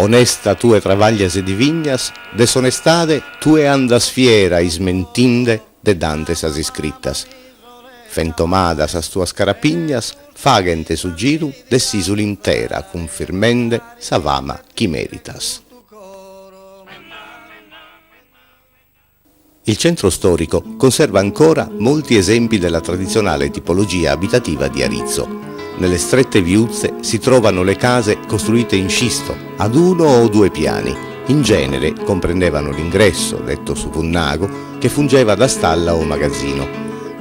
Onesta tue travaglias e divignas, desonestade tue andas fiera ismentinde de dantes as iscritas. Fentomadas as tuas carapignas, fagente su giru de sisul intera, confirmende savama chimeritas. Il centro storico conserva ancora molti esempi della tradizionale tipologia abitativa di Arizzo. Nelle strette viuzze si trovano le case costruite in scisto, ad 1 o 2 piani. In genere comprendevano l'ingresso, detto suppunnago, che fungeva da stalla o magazzino.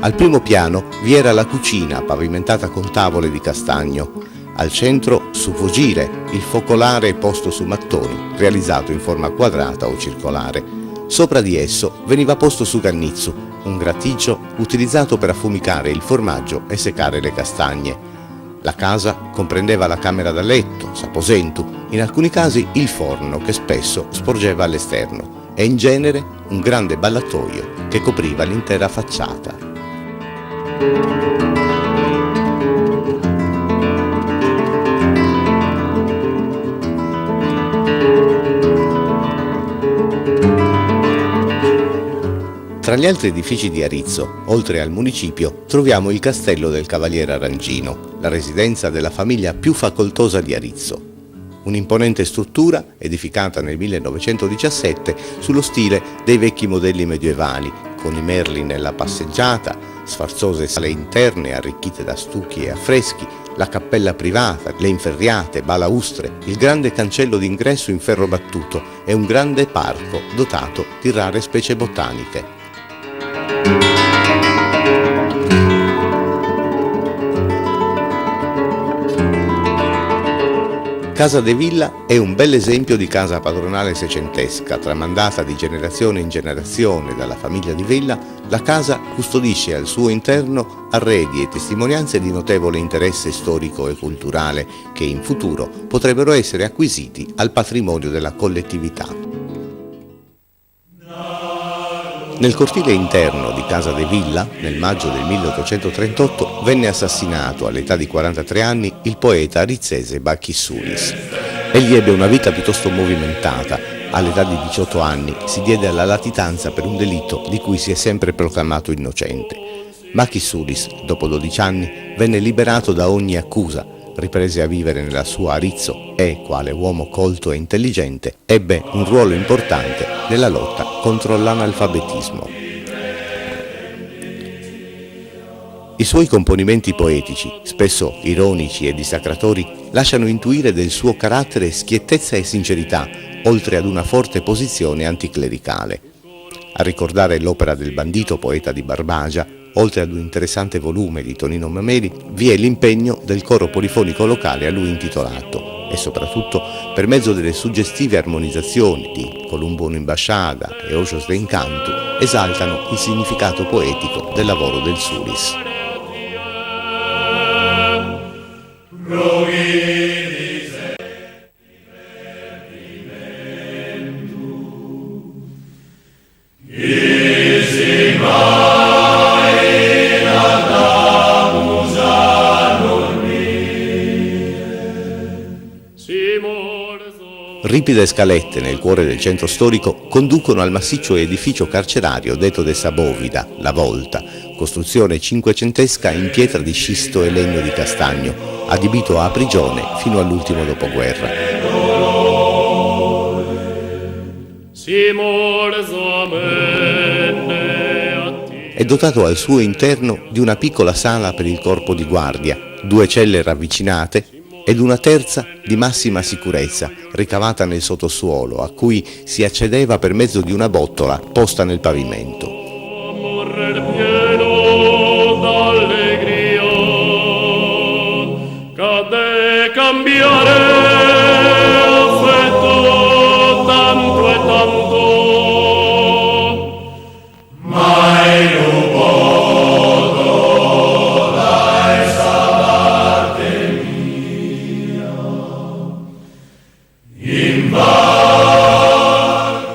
Al primo piano vi era la cucina pavimentata con tavole di castagno. Al centro sufogire, il focolare posto su mattoni, realizzato in forma quadrata o circolare. Sopra di esso veniva posto su cannizzu, un graticcio utilizzato per affumicare il formaggio e seccare le castagne. La casa comprendeva la camera da letto, s'aposentu, in alcuni casi il forno che spesso sporgeva all'esterno e in genere un grande ballatoio che copriva l'intera facciata. Tra gli altri edifici di Arizzo, oltre al municipio, troviamo il Castello del Cavaliere Arangino, la residenza della famiglia più facoltosa di Arizzo. Un'imponente struttura edificata nel 1917 sullo stile dei vecchi modelli medievali, con i merli nella passeggiata, sfarzose sale interne arricchite da stucchi e affreschi, la cappella privata, le inferriate, balaustre, il grande cancello d'ingresso in ferro battuto e un grande parco dotato di rare specie botaniche. Casa de Villa è un bel esempio di casa padronale seicentesca, tramandata di generazione in generazione dalla famiglia di Villa. La casa custodisce al suo interno arredi e testimonianze di notevole interesse storico e culturale che in futuro potrebbero essere acquisiti al patrimonio della collettività. Nel cortile interno di Casa de Villa, nel maggio del 1838, venne assassinato all'età di 43 anni il poeta arizzese Bacchi Sulis. Egli ebbe una vita piuttosto movimentata. All'età di 18 anni si diede alla latitanza per un delitto di cui si è sempre proclamato innocente. Bacchi Sulis, dopo 12 anni, venne liberato da ogni accusa, riprese a vivere nella sua Arizzo e, quale uomo colto e intelligente, ebbe un ruolo importante nella lotta contro l'analfabetismo. I suoi componimenti poetici, spesso ironici e dissacratori, lasciano intuire del suo carattere schiettezza e sincerità, oltre ad una forte posizione anticlericale. A ricordare l'opera del bandito poeta di Barbagia, oltre ad un interessante volume di Tonino Mameli, vi è l'impegno del coro polifonico locale a lui intitolato e soprattutto per mezzo delle suggestive armonizzazioni di Columbo Nimbasciada e Ojos de Encanto esaltano il significato poetico del lavoro del Sulis. Ripide scalette nel cuore del centro storico conducono al massiccio edificio carcerario detto de Sabovida, la Volta, costruzione cinquecentesca in pietra di scisto e legno di castagno, adibito a prigione fino all'ultimo dopoguerra. È dotato al suo interno di una piccola sala per il corpo di guardia, 2 celle ravvicinate ed una terza di massima sicurezza, ricavata nel sottosuolo, a cui si accedeva per mezzo di una bottola posta nel pavimento.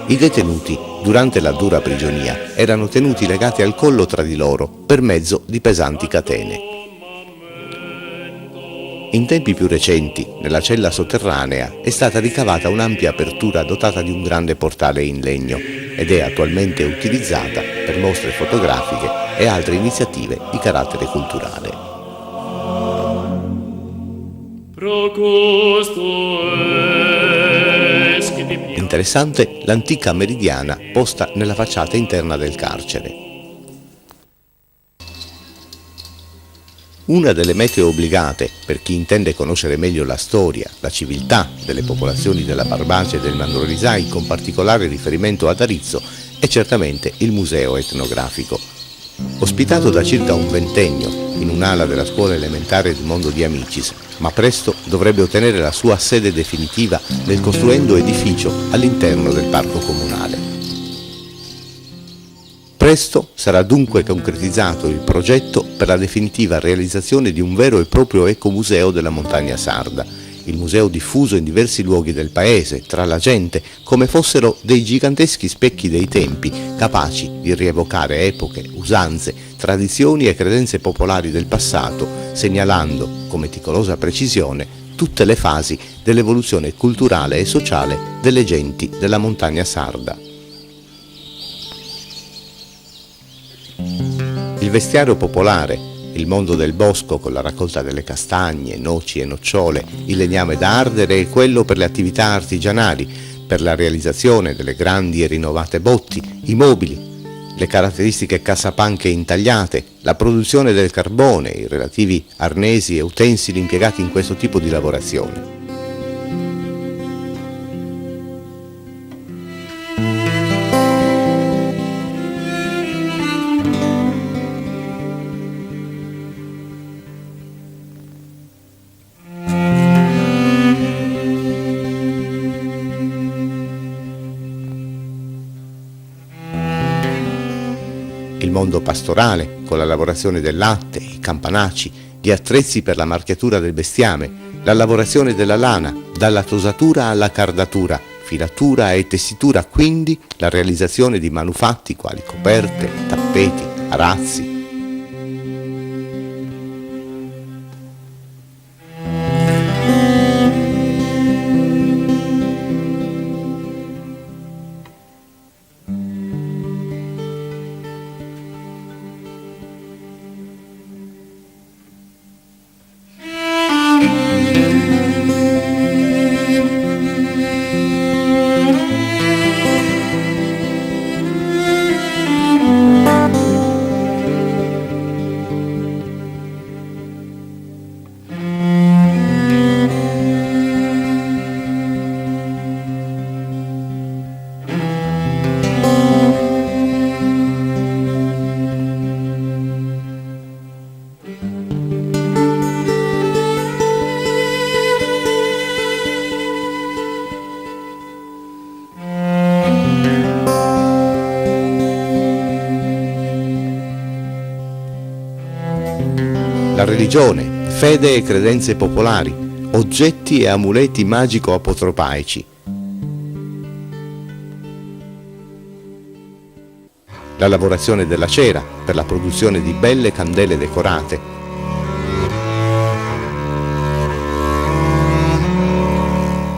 I detenuti, durante la dura prigionia, erano tenuti legati al collo tra di loro per mezzo di pesanti catene. In tempi più recenti, nella cella sotterranea è stata ricavata un'ampia apertura dotata di un grande portale in legno ed è attualmente utilizzata per mostre fotografiche e altre iniziative di carattere culturale. Interessante l'antica meridiana posta nella facciata interna del carcere. Una delle mete obbligate per chi intende conoscere meglio la storia, la civiltà delle popolazioni della Barbagia e del Mandorlisai, con particolare riferimento ad Arizzo, è certamente il Museo Etnografico. Ospitato da circa un ventennio in un'ala della scuola elementare del Mondo di Amicis, ma presto dovrebbe ottenere la sua sede definitiva nel costruendo edificio all'interno del parco comunale. Presto sarà dunque concretizzato il progetto per la definitiva realizzazione di un vero e proprio ecomuseo della montagna sarda, il museo diffuso in diversi luoghi del paese, tra la gente, come fossero dei giganteschi specchi dei tempi, capaci di rievocare epoche, usanze, tradizioni e credenze popolari del passato, segnalando, con meticolosa precisione, tutte le fasi dell'evoluzione culturale e sociale delle genti della montagna sarda. Il vestiario popolare, il mondo del bosco con la raccolta delle castagne, noci e nocciole, il legname da ardere e quello per le attività artigianali, per la realizzazione delle grandi e rinnovate botti, i mobili, le caratteristiche cassapanche intagliate, la produzione del carbone, i relativi arnesi e utensili impiegati in questo tipo di lavorazione. Il mondo pastorale, con la lavorazione del latte, i campanaci, gli attrezzi per la marchiatura del bestiame, la lavorazione della lana, dalla tosatura alla cardatura, filatura e tessitura, quindi la realizzazione di manufatti quali coperte, tappeti, arazzi. La religione, fede e credenze popolari, oggetti e amuleti magico-apotropaici. La lavorazione della cera per la produzione di belle candele decorate.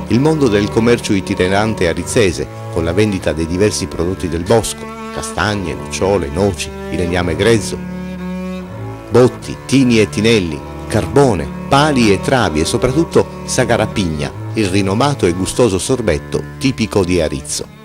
Il mondo del commercio itinerante arizzese, con la vendita dei diversi prodotti del bosco, castagne, nocciole, noci, il legname grezzo, botti, tini e tinelli, carbone, pali e travi e soprattutto sagarapigna, il rinomato e gustoso sorbetto tipico di Arizzo.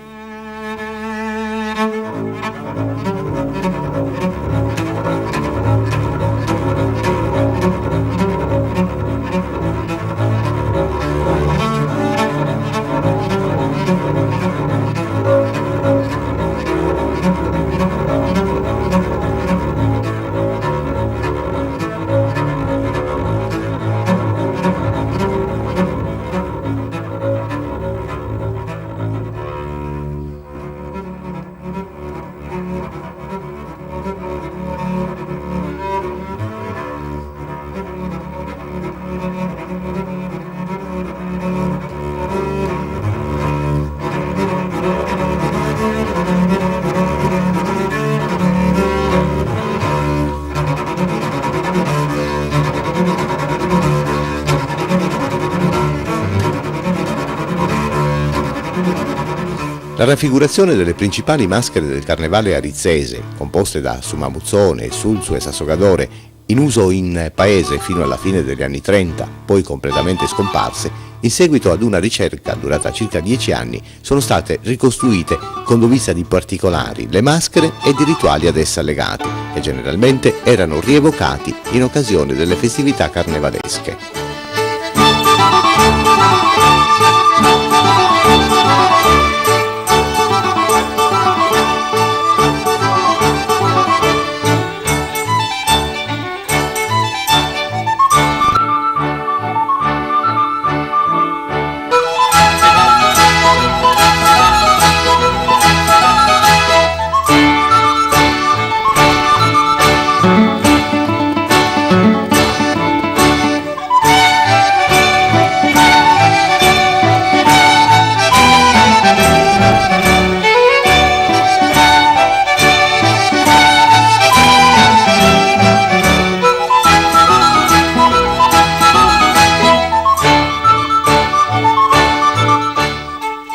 La raffigurazione delle principali maschere del carnevale arizzese, composte da Sumamuzzone, Sulzu e Sassogadore, in uso in paese fino alla fine degli anni 30, poi completamente scomparse, in seguito ad una ricerca durata circa 10 anni, sono state ricostruite con dovizia di particolari, le maschere e di rituali ad essa legati, che generalmente erano rievocati in occasione delle festività carnevalesche.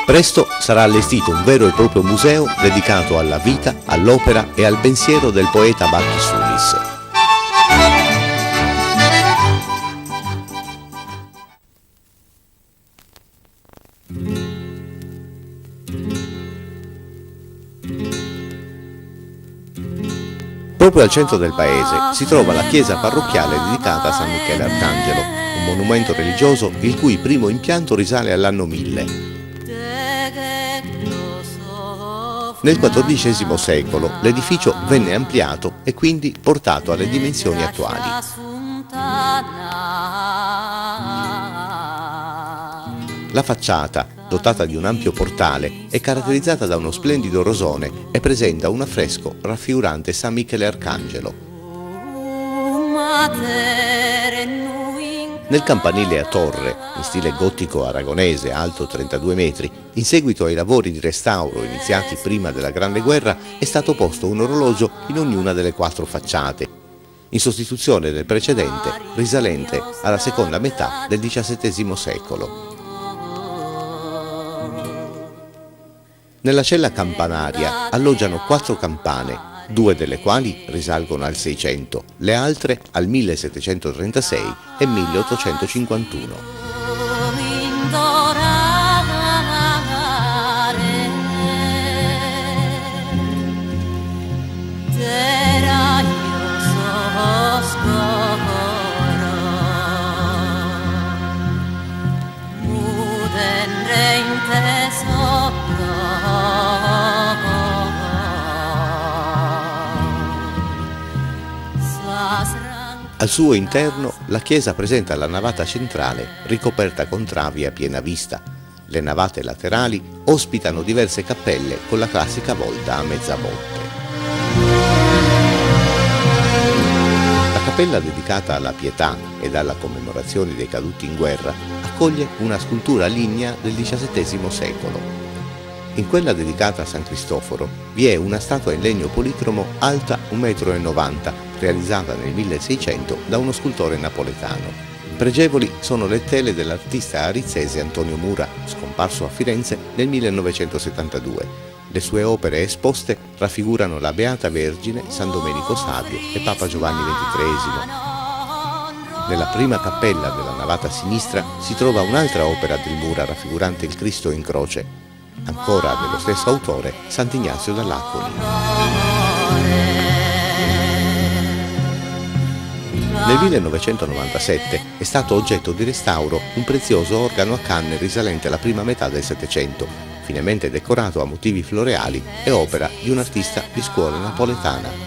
Presto sarà allestito un vero e proprio museo dedicato alla vita, all'opera e al pensiero del poeta Bacchi Sulis. Proprio al centro del paese si trova la chiesa parrocchiale dedicata a San Michele Arcangelo, un monumento religioso il cui primo impianto risale all'anno 1000. Nel XIV secolo l'edificio venne ampliato e quindi portato alle dimensioni attuali. La facciata, dotata di un ampio portale, è caratterizzata da uno splendido rosone e presenta un affresco raffigurante San Michele Arcangelo. Nel campanile a torre, in stile gotico aragonese alto 32 metri, in seguito ai lavori di restauro iniziati prima della Grande Guerra, è stato posto un orologio in ognuna delle 4 facciate, in sostituzione del precedente risalente alla seconda metà del XVII secolo. Nella cella campanaria alloggiano 4 campane, 2 delle quali risalgono al 600, le altre al 1736 e 1851. Al suo interno la chiesa presenta la navata centrale ricoperta con travi a piena vista. Le navate laterali ospitano diverse cappelle con la classica volta a mezza botte. La cappella dedicata alla Pietà ed alla commemorazione dei caduti in guerra accoglie una scultura lignea del XVII secolo. In quella dedicata a San Cristoforo vi è una statua in legno policromo alta 1,90 m, realizzata nel 1600 da uno scultore napoletano. Pregevoli sono le tele dell'artista arizzese Antonio Mura, scomparso a Firenze nel 1972. Le sue opere esposte raffigurano la Beata Vergine, San Domenico Savio e Papa Giovanni XXIII. Nella prima cappella della navata sinistra si trova un'altra opera del Mura raffigurante il Cristo in croce, ancora dello stesso autore, Sant'Ignazio dall'Acquoli. Nel 1997 è stato oggetto di restauro un prezioso organo a canne risalente alla prima metà del Settecento, finemente decorato a motivi floreali e opera di un artista di scuola napoletana.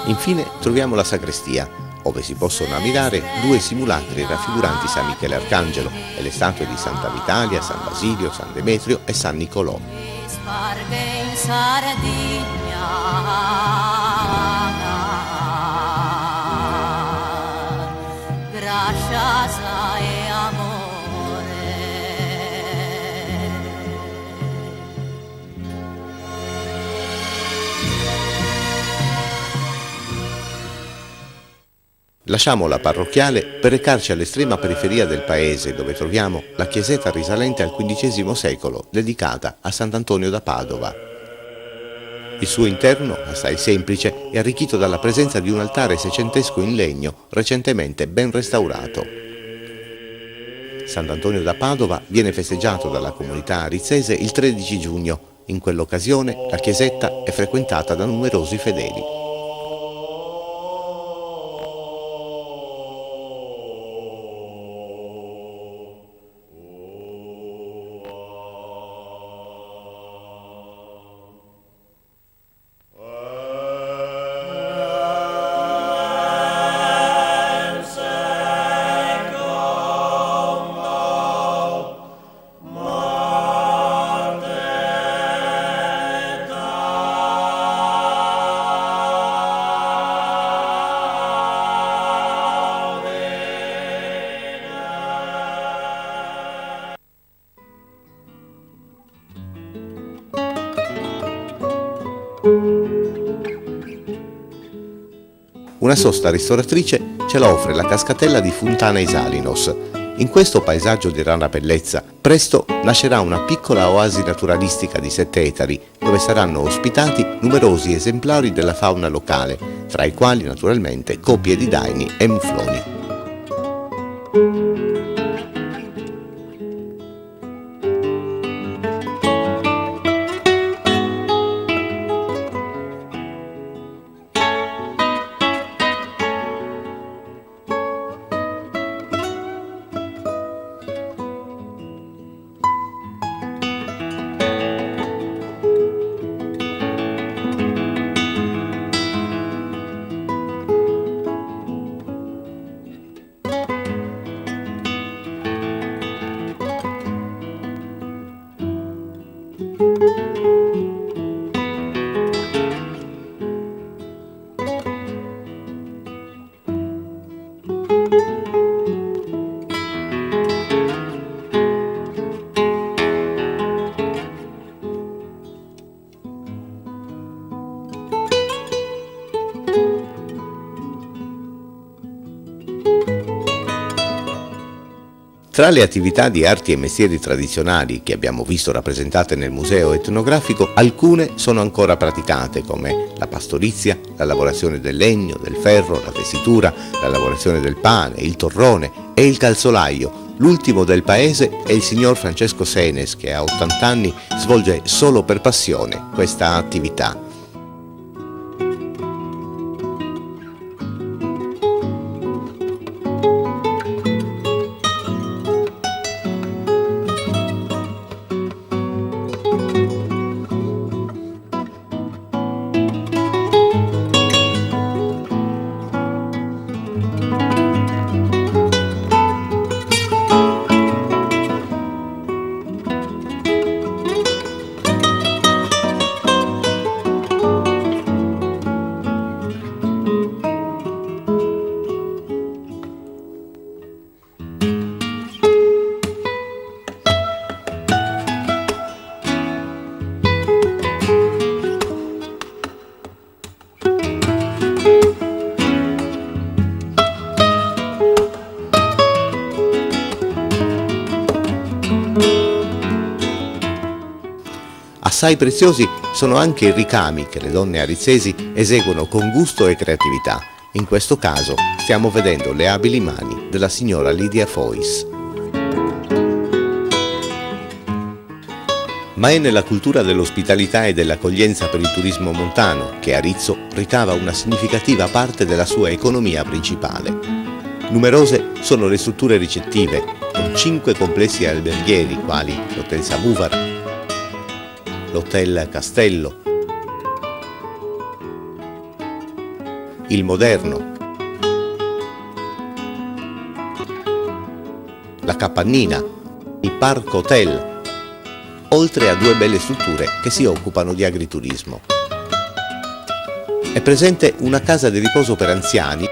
Infine troviamo la sagrestia, ove si possono ammirare 2 simulacri raffiguranti San Michele Arcangelo e le statue di Santa Vitalia, San Basilio, San Demetrio e San Nicolò. Lasciamo la parrocchiale per recarci all'estrema periferia del paese, dove troviamo la chiesetta risalente al XV secolo, dedicata a Sant'Antonio da Padova. Il suo interno, assai semplice, è arricchito dalla presenza di un altare seicentesco in legno, recentemente ben restaurato. Sant'Antonio da Padova viene festeggiato dalla comunità arizzese il 13 giugno. In quell'occasione la chiesetta è frequentata da numerosi fedeli. Una sosta ristoratrice ce la offre la cascatella di Fontana Isalinos. In questo paesaggio di rara bellezza, presto nascerà una piccola oasi naturalistica di 7 ettari, dove saranno ospitati numerosi esemplari della fauna locale, tra i quali naturalmente coppie di daini e mufloni. Tra le attività di arti e mestieri tradizionali che abbiamo visto rappresentate nel museo etnografico, alcune sono ancora praticate, come la pastorizia, la lavorazione del legno, del ferro, la tessitura, la lavorazione del pane, il torrone e il calzolaio. L'ultimo del paese è il signor Francesco Senes, che a 80 anni svolge solo per passione questa attività. Assai preziosi sono anche i ricami che le donne arizzesi eseguono con gusto e creatività. In questo caso stiamo vedendo le abili mani della signora Lidia Fois. Ma è nella cultura dell'ospitalità e dell'accoglienza per il turismo montano che Arizzo ricava una significativa parte della sua economia principale. Numerose sono le strutture ricettive, con 5 complessi alberghieri quali l'Hotel Sabuvar, l'Hotel Castello, il Moderno, la Capannina, il Parco Hotel, oltre a 2 belle strutture che si occupano di agriturismo. È presente una casa di riposo per anziani,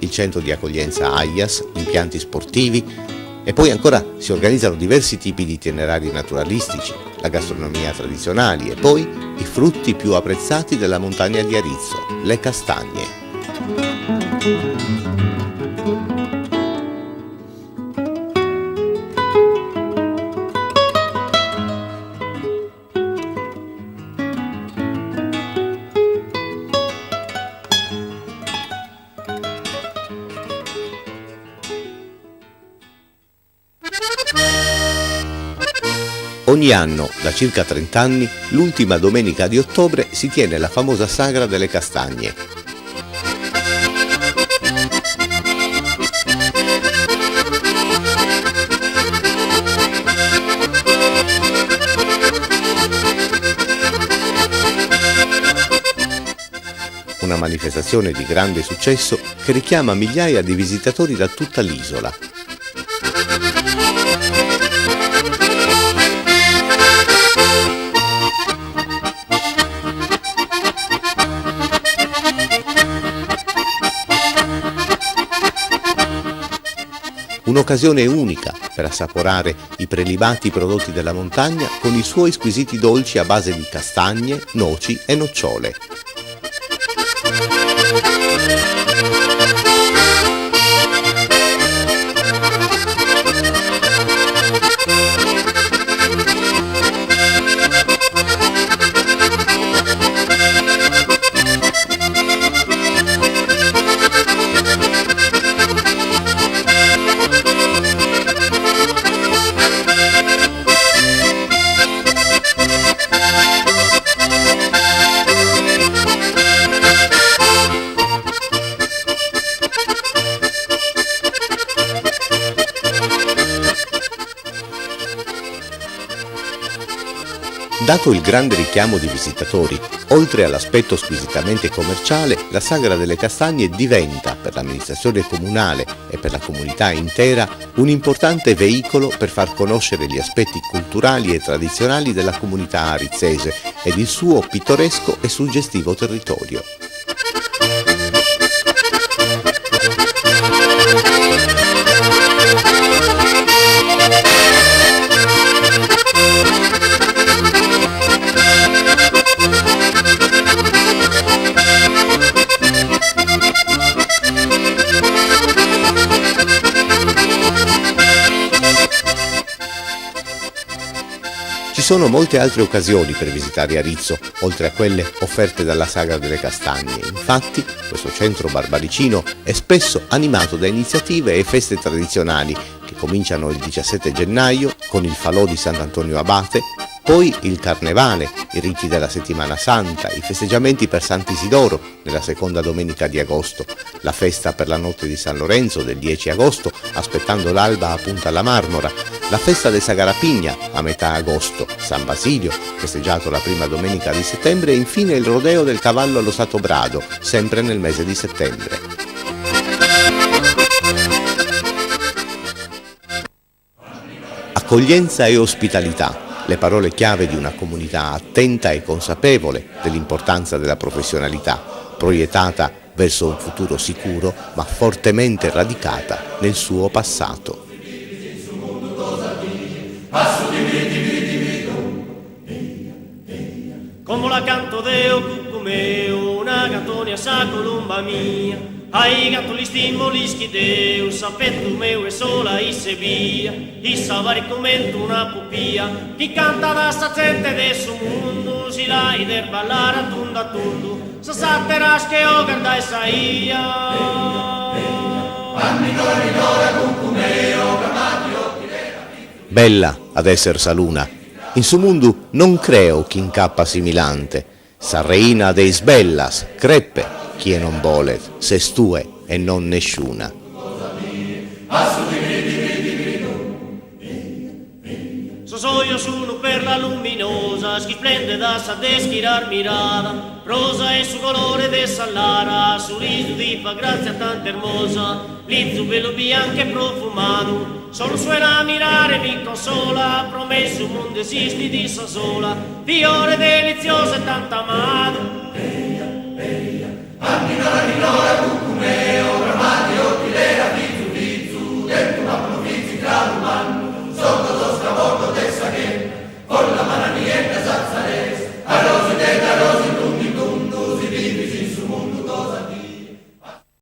il centro di accoglienza AIAS, impianti sportivi E poi ancora si organizzano diversi tipi di itinerari naturalistici, la gastronomia tradizionale e poi i frutti più apprezzati della montagna di Arizzo, le castagne. Ogni anno, da circa 30 anni, l'ultima domenica di ottobre si tiene la famosa sagra delle castagne. Una manifestazione di grande successo che richiama migliaia di visitatori da tutta l'isola. Un'occasione unica per assaporare i prelibati prodotti della montagna con i suoi squisiti dolci a base di castagne, noci e nocciole. Dato il grande richiamo di visitatori, oltre all'aspetto squisitamente commerciale, la Sagra delle Castagne diventa, per l'amministrazione comunale e per la comunità intera, un importante veicolo per far conoscere gli aspetti culturali e tradizionali della comunità arizzese ed il suo pittoresco e suggestivo territorio. Ci sono molte altre occasioni per visitare Arizzo, oltre a quelle offerte dalla Sagra delle Castagne. Infatti, questo centro barbaricino è spesso animato da iniziative e feste tradizionali che cominciano il 17 gennaio con il falò di Sant'Antonio Abate, poi il Carnevale, i riti della Settimana Santa, i festeggiamenti per Sant'Isidoro nella seconda domenica di agosto, la festa per la notte di San Lorenzo del 10 agosto, aspettando l'alba a Punta alla Marmora, la festa del Sagarapigna a metà agosto, San Basilio, festeggiato la prima domenica di settembre e infine il rodeo del cavallo allo Stato Brado, sempre nel mese di settembre. Accoglienza e ospitalità, le parole chiave di una comunità attenta e consapevole dell'importanza della professionalità, proiettata verso un futuro sicuro ma fortemente radicata nel suo passato. Como la canto deo cucumeo, una cantonia sa columba mia. Ai gatto li stimoli schideu, sapetto meu e sola i se via. I savari commento una pupia, chi canta da sta gente de su mundo, si lai der ballare a tundu, sa satteras che o garda e saia. Bella ad esser sa luna, in su mundu non creo chi incappa similante, sa reina deis bellas, creppe, chi non volet, se stue e non nesciuna. So io sono per la luminosa, chi splende da sa deschirar mirada, rosa e su colore de sallara, su riso di fa grazia tanta hermosa, l'izzo bello bianco e profumato, solo suena a mirare mi consola, promesso un mondo esisti di sa sola, fiore deliziosa e tanta amato. Cucumeo, gramati, occhi, lera, vizu, dentro la provincia, mondo cosa